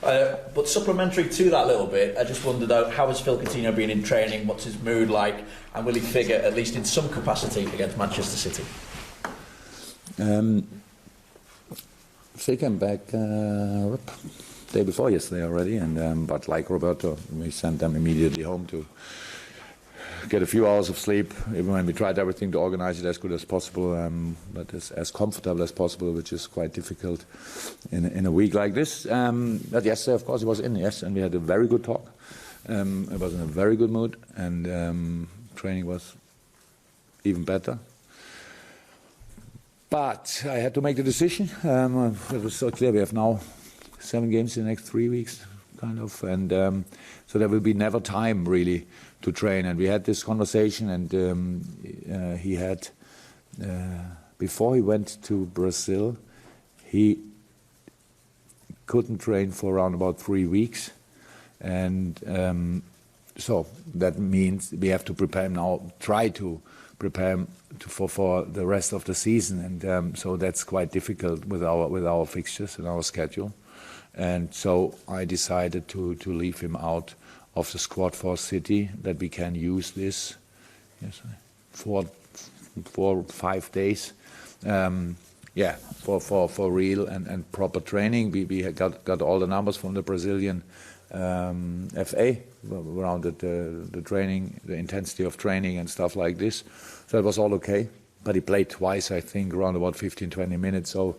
But supplementary to that little bit, I just wondered how has Phil Coutinho been in training? What's his mood like? And will he figure, at least in some capacity, against Manchester City? Phil came back day before yesterday already, and but like Roberto, we sent them immediately home to get a few hours of sleep. Even when we tried everything to organize it as good as possible, but as comfortable as possible, which is quite difficult in a week like this. But yesterday, of course, he was in, yes, and we had a very good talk. I was in a very good mood, and training was even better. But I had to make the decision. It was so clear we have now 7 games in the next 3 weeks, kind of, and so there will be never time really to train. And we had this conversation, and he had before he went to Brazil, he couldn't train for around about 3 weeks, and so that means we have to prepare him now. Try to prepare him for the rest of the season, and so that's quite difficult with our fixtures and our schedule. And so I decided to leave him out of the squad for City, that we can use this 4 or 5 days, for real and proper training. We got all the numbers from the Brazilian FA around the training, the intensity of training and stuff like this. So it was all okay. But he played twice, I think, around about 15-20 minutes. So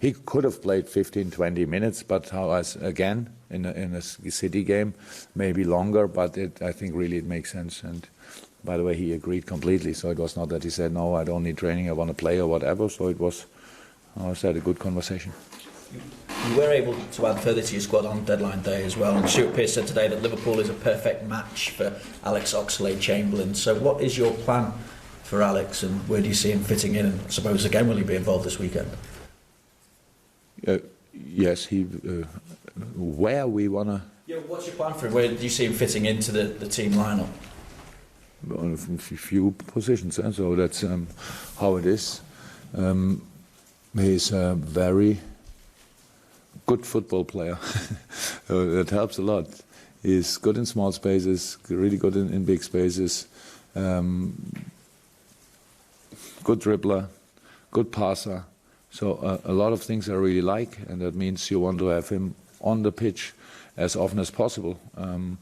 he could have played 15-20 minutes, but again in a City game, maybe longer. But I think really it makes sense. And by the way, he agreed completely. So it was not that he said, no, I don't need training, I want to play or whatever. So it was, I said, a good conversation. You were able to add further to your squad on deadline day as well. And Stuart Pearce said today that Liverpool is a perfect match for Alex Oxlade-Chamberlain. So what is your plan for Alex, and where do you see him fitting in? And I suppose again, will he be involved this weekend? Yes, where we wanna. Yeah, what's your plan for him? Where do you see him fitting into the team lineup? On a few positions, so that's how it is. He's a very good football player. That helps a lot. He's good in small spaces, really good in big spaces. Good dribbler, good passer. So a lot of things I really like, and that means you want to have him on the pitch as often as possible. And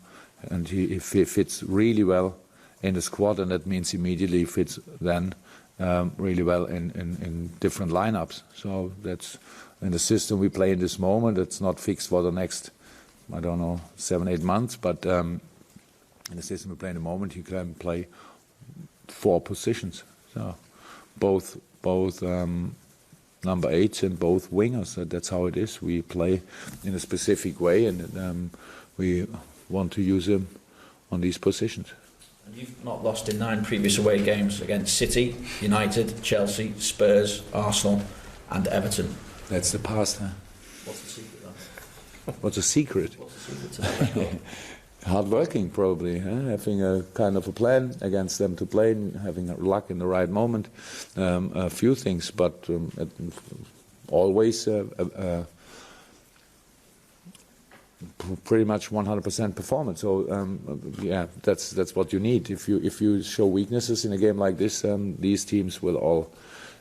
he fits really well in the squad, and that means immediately he fits then really well in different lineups. So that's in the system we play in this moment. It's not fixed for the next, I don't know, 7-8 months, but in the system we play in the moment, you can play 4 positions. So both number 8s and both wingers. That's how it is. We play in a specific way, and we want to use him on these positions. And you've not lost in 9 previous away games against City, United, Chelsea, Spurs, Arsenal and Everton. That's the past, huh? What's the secret then? What's the secret? What's the secret to that record? Hard working, probably, huh? Having a kind of a plan against them to play, having luck in the right moment, a few things, but always pretty much 100% performance. So yeah, that's what you need. If you show weaknesses in a game like this, these teams will all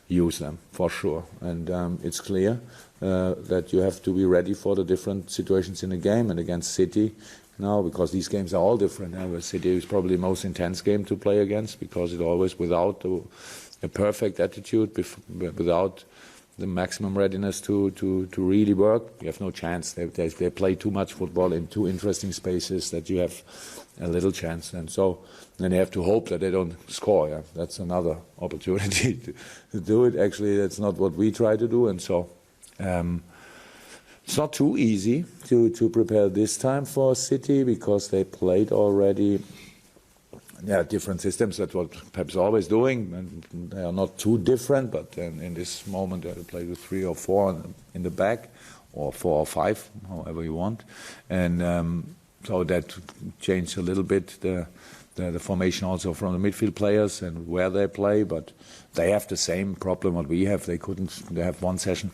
use them for sure. And it's clear that you have to be ready for the different situations in the game. And against City now, because these games are all different. City is probably the most intense game to play against, because it always without a perfect attitude, without the maximum readiness to really work, you have no chance. They play too much football in too interesting spaces that you have a little chance. And so then you have to hope that they don't score. Yeah? That's another opportunity to do it. Actually, that's not what we try to do. And so it's not too easy to prepare this time for City, because they played already different systems. That's what Pep's always doing, and they are not too different, but in this moment they play with 3 or 4 in the back, or 4 or 5, however you want. And so that changed a little bit the formation also from the midfield players and where they play, but they have the same problem what we have. They have one session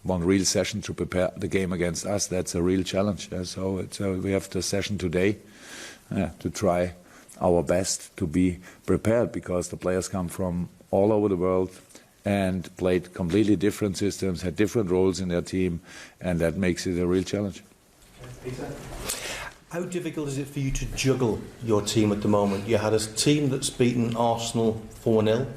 one real session to prepare the game against us. That's a real challenge. So we have the session today to try our best to be prepared, because the players come from all over the world and played completely different systems, had different roles in their team, and that makes it a real challenge. How difficult is it for you to juggle your team at the moment? You had a team that's beaten Arsenal 4-0.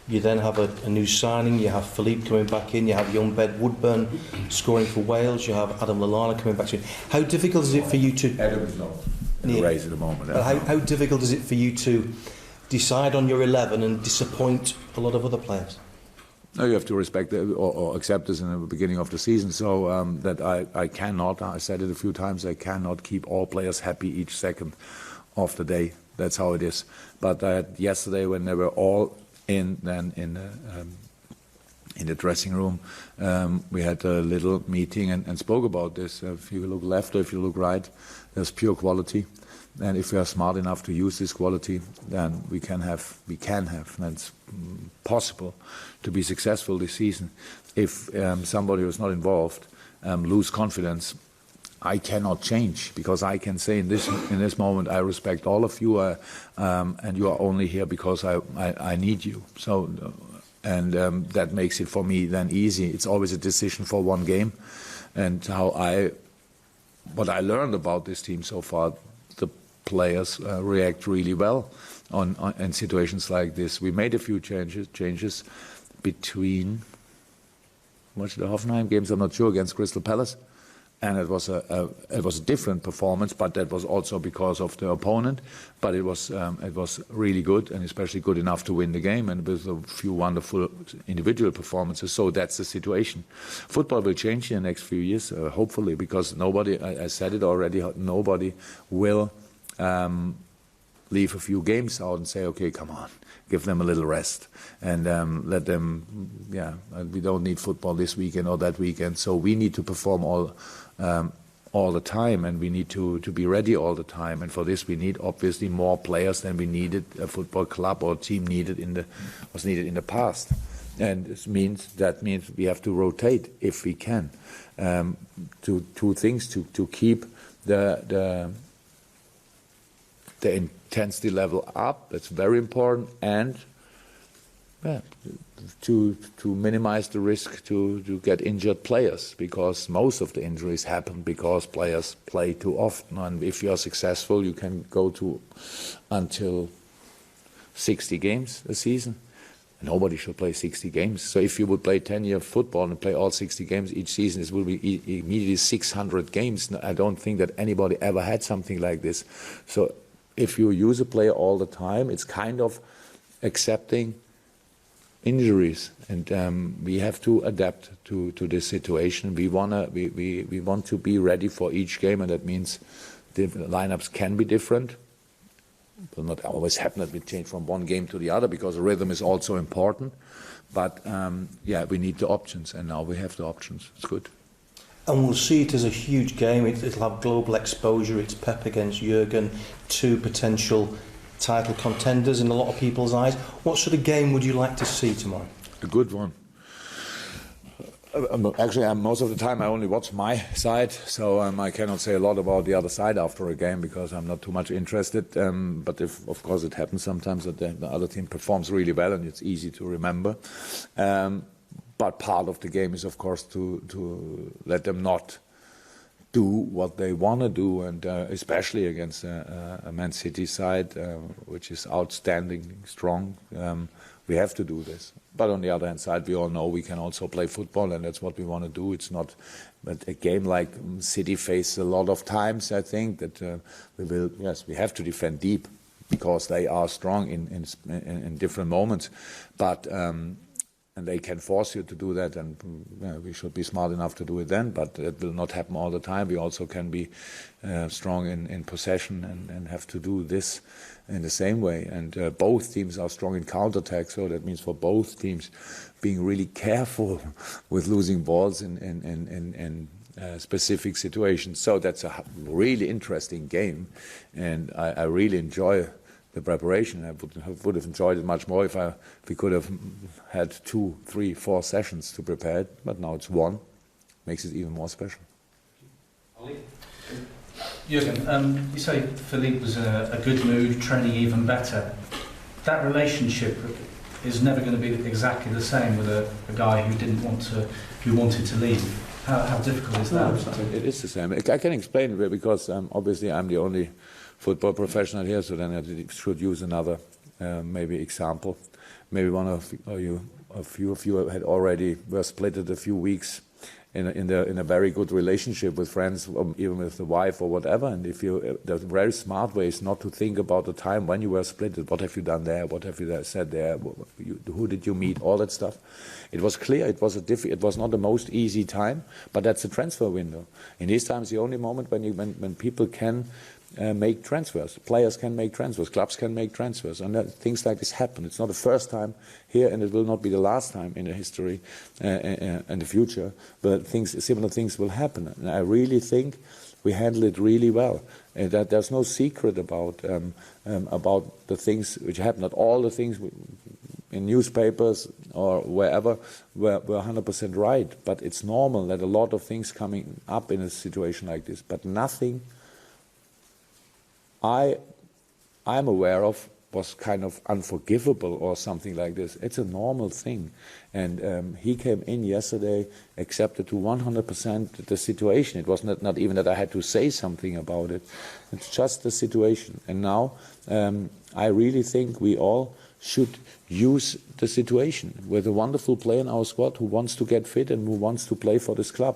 You then have a new signing. You have Philippe coming back in. You have young Ben Woodburn scoring for Wales. You have Adam Lallana coming back in. How difficult is it for you to... Adam's not in the race at the moment. How difficult is it for you to decide on your 11 and disappoint a lot of other players? No, you have to respect or accept this in the beginning of the season. So that I cannot, I said it a few times, I cannot keep all players happy each second of the day. That's how it is. But yesterday, when they were all in the dressing room, we had a little meeting and spoke about this. If you look left or if you look right, there's pure quality. And if we are smart enough to use this quality, then we can have, and it's possible to be successful this season. If somebody who's not involved lose confidence, I cannot change, because I can say in this moment, I respect all of you, and you are only here because I need you. So, and that makes it for me then easy. It's always a decision for one game, and what I learned about this team so far. Players react really well in situations like this. We made a few changes between the Hoffenheim games, I'm not sure, against Crystal Palace, and it was a different performance, but that was also because of the opponent. But it was really good, and especially good enough to win the game, and with a few wonderful individual performances. So that's the situation. Football will change in the next few years, hopefully, because nobody, I said it already, nobody will leave a few games out and say, okay, come on, give them a little rest and let them, we don't need football this weekend or that weekend. So we need to perform all the time, and we need to be ready all the time. And for this, we need obviously more players than we needed, a football club or team was needed in the past. And that means we have to rotate if we can. Two things to keep the intensity level up. That's very important, and to minimize the risk to get injured players, because most of the injuries happen because players play too often. And if you are successful, you can go to until 60 games a season. Nobody should play 60 games. So if you would play 10-year football and play all 60 games each season, it will be immediately 600 games. I don't think that anybody ever had something like this. So if you use a player all the time, it's kind of accepting injuries, and we have to adapt to this situation. We want to be ready for each game, and that means the lineups can be different. It will not always happen that we change from one game to the other, because the rhythm is also important. But we need the options, and now we have the options. It's good. And we'll see it as a huge game. It'll have global exposure. It's Pep against Jurgen, two potential title contenders in a lot of people's eyes. What sort of game would you like to see tomorrow? A good one. Actually, most of the time I only watch my side, so I cannot say a lot about the other side after a game, because I'm not too much interested. But if, of course, it happens sometimes that the other team performs really well, and it's easy to remember. But part of the game is, of course, to let them not do what they want to do, and especially against a Man City side, which is outstanding, strong. We have to do this. But on the other hand side, we all know we can also play football, and that's what we want to do. It's not, but a game like City face a lot of times, I think, that we have to defend deep, because they are strong in different moments. But and they can force you to do that, and we should be smart enough to do it then, but it will not happen all the time. We also can be strong in possession and have to do this in the same way. And both teams are strong in counterattack, so that means for both teams being really careful with losing balls in specific situations. So that's a really interesting game, and I really enjoy the preparation. I would have enjoyed it much more if we could have had 2, 3, 4 sessions to prepare it, but now it's one, makes it even more special. Jürgen, you say Philippe was in a good mood, training even better. That relationship is never going to be exactly the same with a guy who wanted to leave. How difficult is that? No, it is the same. I can explain it because obviously I'm the only football professional here, so then I should use another maybe example. Maybe one of you, a few of you had already were splitted a few weeks in a very good relationship with friends, even with the wife or whatever. And if you, the very smart way is not to think about the time when you were split. What have you done there? What have you said there? Who did you meet? All that stuff. It was clear. It was not the most easy time, but that's a transfer window. In these times, the only moment when people can make transfers. Players can make transfers. Clubs can make transfers. And things like this happen. It's not the first time here, and it will not be the last time in the history and the future. But similar things will happen. And I really think we handle it really well. And that there's no secret about the things which happen. Not all the things in newspapers or wherever were 100% right. But it's normal that a lot of things coming up in a situation like this. But nothing I'm aware of was kind of unforgivable or something like this. It's a normal thing. And he came in yesterday, accepted to 100% the situation. It was not even that I had to say something about it. It's just the situation. And now I really think we all should use the situation with a wonderful player in our squad who wants to get fit and who wants to play for this club.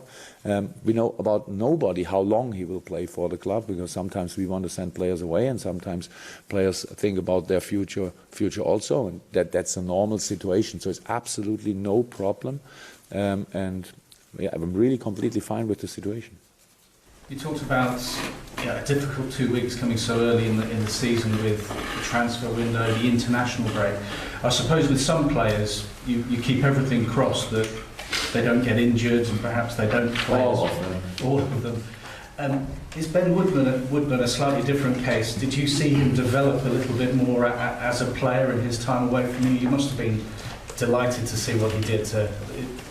We know about nobody how long he will play for the club, because sometimes we want to send players away and sometimes players think about their future also, and that's a normal situation. So it's absolutely no problem, and yeah, I'm really completely fine with the situation. You talked about a difficult 2 weeks coming so early in the season with the transfer window, the international break. I suppose with some players, you keep everything crossed that they don't get injured and perhaps they don't play. All of them. Is Ben Woodburn a slightly different case? Did you see him develop a little bit more as a player in his time away from you? You must have been delighted to see what he did.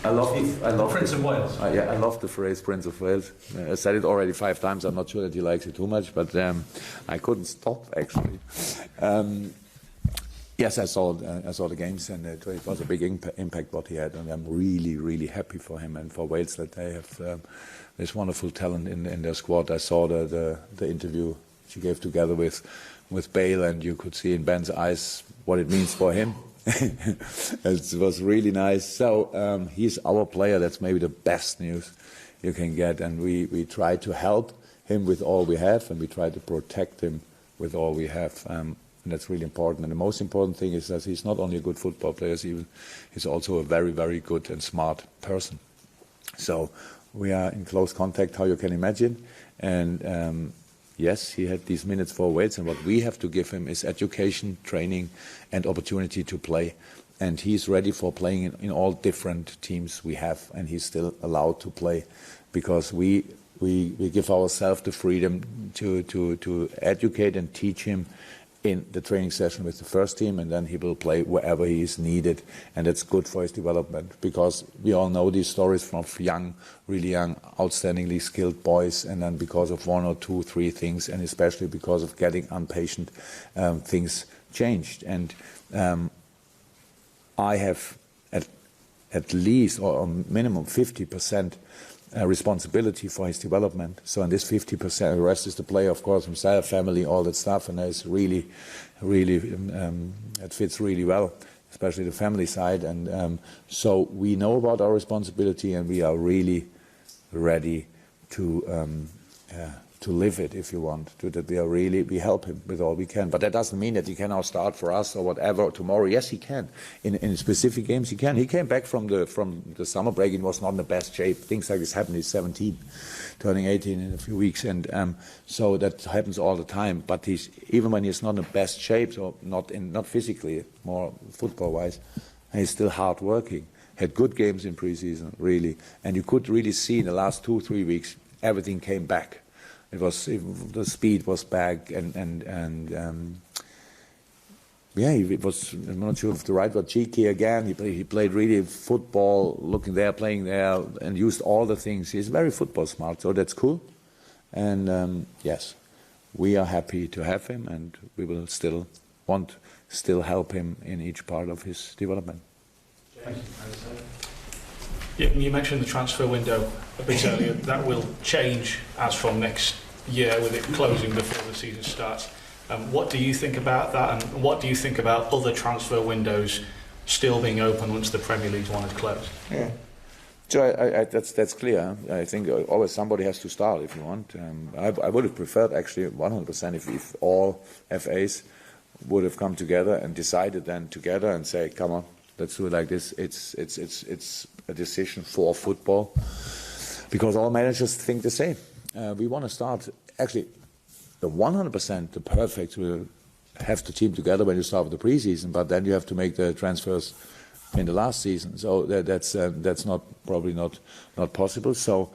I love Prince of Wales. Yeah, I love the phrase Prince of Wales. I said it already 5 times. I'm not sure that he likes it too much, but I couldn't stop actually. Yes, I saw the games, and it was a big impact what he had, and I'm really, really happy for him and for Wales that they have this wonderful talent in their squad. I saw the interview she gave together with Bale, and you could see in Ben's eyes what it means for him. It was really nice. So he's our player. That's maybe the best news you can get, and we try to help him with all we have, and we try to protect him with all we have. And that's really important. And the most important thing is that he's not only a good football player, he's also a very, very good and smart person. So we are in close contact, how you can imagine. And yes, he had these minutes for Wales, and what we have to give him is education, training, and opportunity to play. And he's ready for playing in all different teams we have, and he's still allowed to play, because we give ourselves the freedom to educate and teach him in the training session with the first team, and then he will play wherever he is needed, and that's good for his development, because we all know these stories from young, really young, outstandingly skilled boys, and then because of 1 or 2, 3 things, and especially because of getting impatient, things changed. And I have at least or minimum 50% responsibility for his development. So in this 50%, the rest is the player, of course, himself, family, all that stuff, and it's really, really, it fits really well, especially the family side. And so we know about our responsibility, and we are really ready to live it, if you want. We help him with all we can. But that doesn't mean that he can now start for us or whatever tomorrow. Yes, he can. In specific games, he can. He came back from the summer break and was not in the best shape. Things like this happen. He's 17, turning 18 in a few weeks, and so that happens all the time. But even when he's not in the best shape, so not physically, more football-wise, he's still hard working. Had good games in pre-season, really, and you could really see in the last 2-3 weeks everything came back. The speed was back, and Yeah, he was, I'm not sure if the right word, cheeky again. He played really football, looking there, playing there, and used all the things. He's very football smart, so that's cool. And yes, we are happy to have him, and we will still help him in each part of his development. Thank you. Yeah, you mentioned the transfer window a bit earlier. That will change as from next year, with it closing before the season starts. What do you think about that, and what do you think about other transfer windows still being open once the Premier League's one is closed? Yeah. So that's clear. I think always somebody has to start if you want. I would have preferred actually 100% if all FAs would have come together and decided then together and say, come on, let's do it like this. It's a decision for football, because all managers think the same. We want to start actually. The 100%, the perfect, will have the team together when you start with the pre-season, but then you have to make the transfers in the last season. So that's probably not possible. So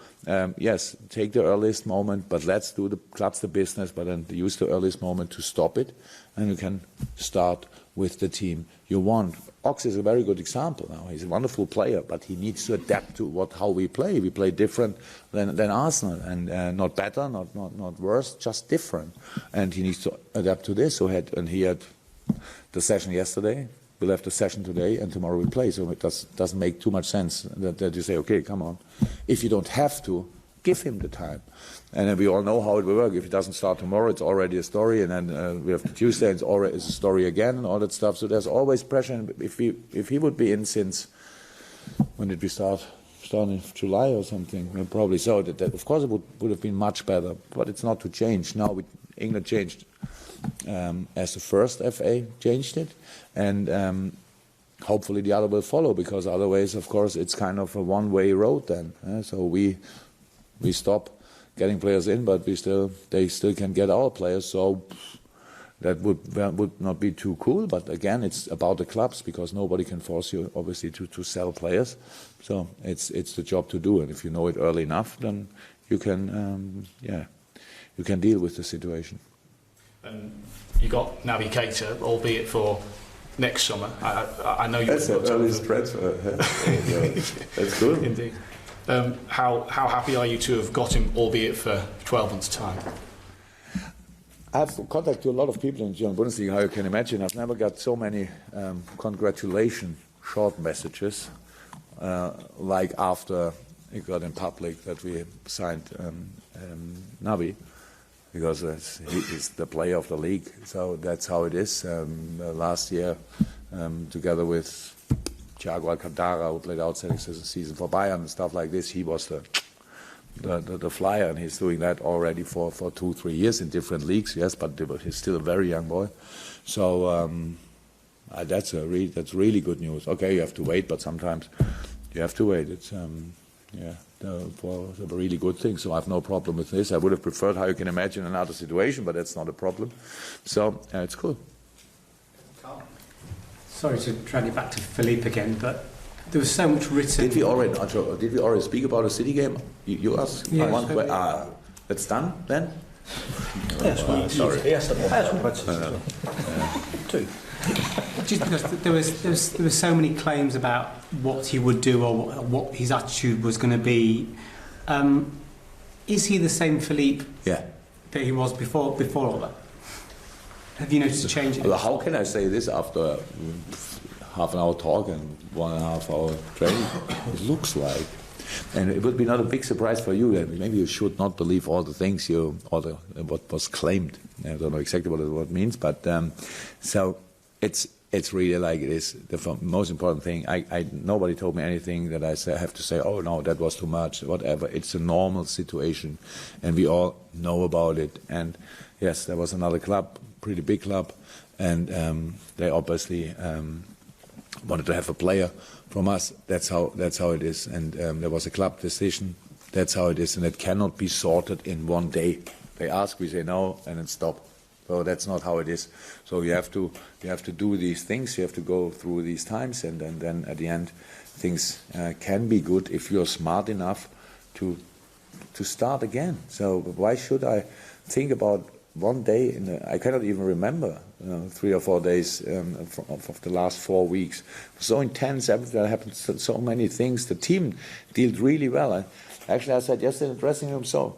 yes, take the earliest moment, but let's do the business, but then use the earliest moment to stop it, and you can start with the team you want. Ox is a very good example now. He's a wonderful player, but he needs to adapt to how we play. We play different than Arsenal, and not better, not worse, just different. And he needs to adapt to this. He had the session yesterday. We'll have the session today, and tomorrow we play. So it doesn't make too much sense that you say, okay, come on. If you don't have to, give him the time. And then we all know how it will work. If it doesn't start tomorrow, it's already a story, and then we have the Tuesday, and it's a story again, and all that stuff. So there's always pressure. And if he would be in since, when did we start? Starting in July or something, probably so. That of course it would have been much better, but it's not to change. Now England changed as the first FA changed it, and hopefully the other will follow, because otherwise, of course, it's kind of a one-way road then. So we stop getting players in, but they still can get our players. So that would not be too cool. But again, it's about the clubs, because nobody can force you, obviously, to sell players. So it's the job to do, and if you know it early enough, then you can deal with the situation. You got Naby Keita, albeit for next summer. I know you. That's an early transfer. That's good. Indeed. How happy are you to have got him, albeit for 12 months' time? I've contacted a lot of people in the German Bundesliga, how you can imagine. I've never got so many congratulation short messages like after it got in public that we signed Naby, because he's the player of the league. So that's how it is. Last year, together with Thiago Alcantara, who played outside season for Bayern and stuff like this, he was the flyer, and he's doing that already for 2-3 years in different leagues. Yes, but he's still a very young boy. So that's really good news. Okay, you have to wait, but sometimes you have to wait. It's for a really good thing. So I have no problem with this. I would have preferred, how you can imagine, another situation, but that's not a problem. So it's cool. Sorry to drag it back to Philippe again, but there was so much written. Did we already speak about a City game? You asked one question. That's done then? Yes, sorry. Yes, two. Just because there was so many claims about what he would do or what his attitude was going to be. Is he the same Philippe that he was before all that? Have you noticed a change? Well, how can I say this after half an hour talk and 1.5 hour training? It looks like. And it would be not a big surprise for you. Maybe you should not believe all the things what was claimed. I don't know exactly what it means, but so it's really like it is. The most important thing. Nobody told me anything that I have to say. Oh no, that was too much. Whatever. It's a normal situation, and we all know about it. And yes, there was another club, pretty big club, and they obviously wanted to have a player from us. That's how it is. And there was a club decision. That's how it is, and it cannot be sorted in one day. They ask, we say no, and then stop. So that's not how it is. So you have to do these things. You have to go through these times, and then at the end, things can be good if you're smart enough to start again. So why should I think about one day, I cannot even remember, 3 or 4 days of the last 4 weeks. It was so intense, there happened so many things. The team dealt really well. Actually, I said yesterday in the dressing room, so,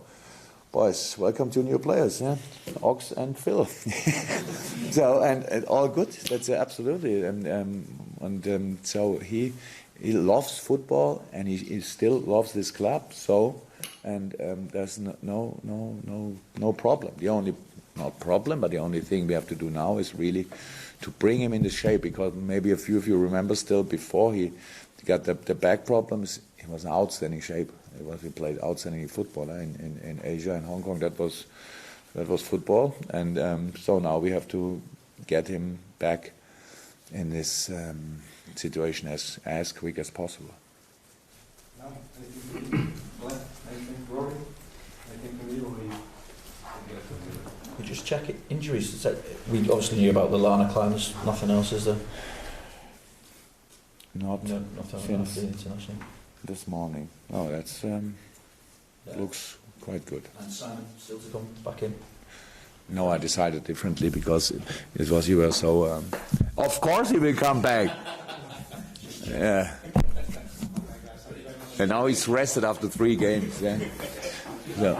boys, welcome to new players, yeah? Ox and Phil. So, and all good, that's absolutely. And so he loves football, and he still loves this club, so... And there's no problem. The only, not problem, but the only thing we have to do now is really to bring him into shape, because maybe a few of you remember still before he got the back problems, he was in outstanding shape. He played outstanding football in Asia and Hong Kong. That was football, and so now we have to get him back in this situation as quick as possible. We just check it. Injuries. So we obviously knew about the Lana climbers. Nothing else, is there? Nothing else international. This morning. Oh, that's looks quite good. And Simon still to come back in? No, I decided differently because it was you were so. Of course, he will come back. Yeah. And now he's rested after 3 games. Yeah. So.